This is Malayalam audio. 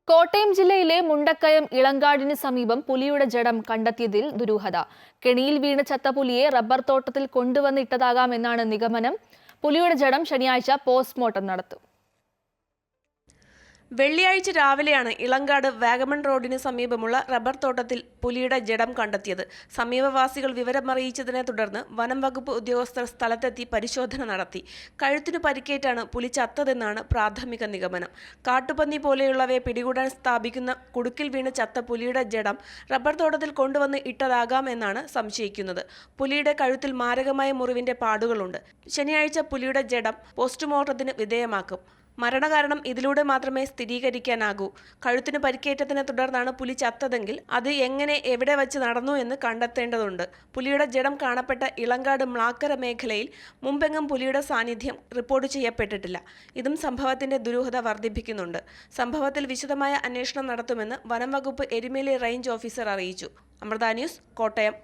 കോട്ടയം ജില്ലയിലെ മുണ്ടക്കയം ഇളങ്കാടിന് സമീപം പുലിയുടെ ജഡം കണ്ടെത്തിയതിൽ ദുരൂഹത. കെണിയിൽ വീണ് ചത്ത പുലിയെ റബ്ബർ തോട്ടത്തിൽ കൊണ്ടുവന്നിട്ടതാകാമെന്നാണ് നിഗമനം. പുലിയുടെ ജഡം ശനിയാഴ്ച പോസ്റ്റ്മോർട്ടം നടത്തും. വെള്ളിയാഴ്ച രാവിലെയാണ് ഇളങ്കാട് വാഗമൺ റോഡിന് സമീപമുള്ള റബ്ബർ തോട്ടത്തിൽ പുലിയുടെ ജഡം കണ്ടെത്തിയത്. സമീപവാസികൾ വിവരമറിയിച്ചതിനെ തുടർന്ന് വനം വകുപ്പ് ഉദ്യോഗസ്ഥർ സ്ഥലത്തെത്തി പരിശോധന നടത്തി. കഴുത്തിനു പരിക്കേറ്റാണ് പുലി ചത്തതെന്നാണ് പ്രാഥമിക നിഗമനം. കാട്ടുപന്നി പോലെയുള്ളവയെ പിടികൂടാൻ സ്ഥാപിക്കുന്ന കുടുക്കിൽ വീണ് ചത്ത പുലിയുടെ ജഡം റബ്ബർ തോട്ടത്തിൽ കൊണ്ടുവന്ന് ഇട്ടതാകാം എന്നാണ് സംശയിക്കുന്നത്. പുലിയുടെ കഴുത്തിൽ മാരകമായ മുറിവിന്റെ പാടുകളുണ്ട്. ശനിയാഴ്ച പുലിയുടെ ജഡം പോസ്റ്റ്മോർട്ടത്തിന് വിധേയമാക്കും. മരണകാരണം ഇതിലൂടെ മാത്രമേ സ്ഥിരീകരിക്കാനാകൂ. കഴുത്തിന് പരിക്കേറ്റതിനെ തുടർന്നാണ് പുലി ചത്തതെങ്കിൽ അത് എങ്ങനെ എവിടെ വച്ച് നടന്നു എന്ന് കണ്ടെത്തേണ്ടതുണ്ട്. പുലിയുടെ ജഡം കാണപ്പെട്ട ഇളങ്കാട് മ്ലാക്കര മേഖലയിൽ മുമ്പെങ്ങും പുലിയുടെ സാന്നിധ്യം റിപ്പോർട്ട് ചെയ്യപ്പെട്ടിട്ടില്ല. ഇതും സംഭവത്തിന്റെ ദുരൂഹത വർദ്ധിപ്പിക്കുന്നുണ്ട്. സംഭവത്തിൽ വിശദമായ അന്വേഷണം നടത്തുമെന്ന് വനം വകുപ്പ് എരുമേലി റേഞ്ച് ഓഫീസർ അറിയിച്ചു. അമൃത ന്യൂസ്, കോട്ടയം.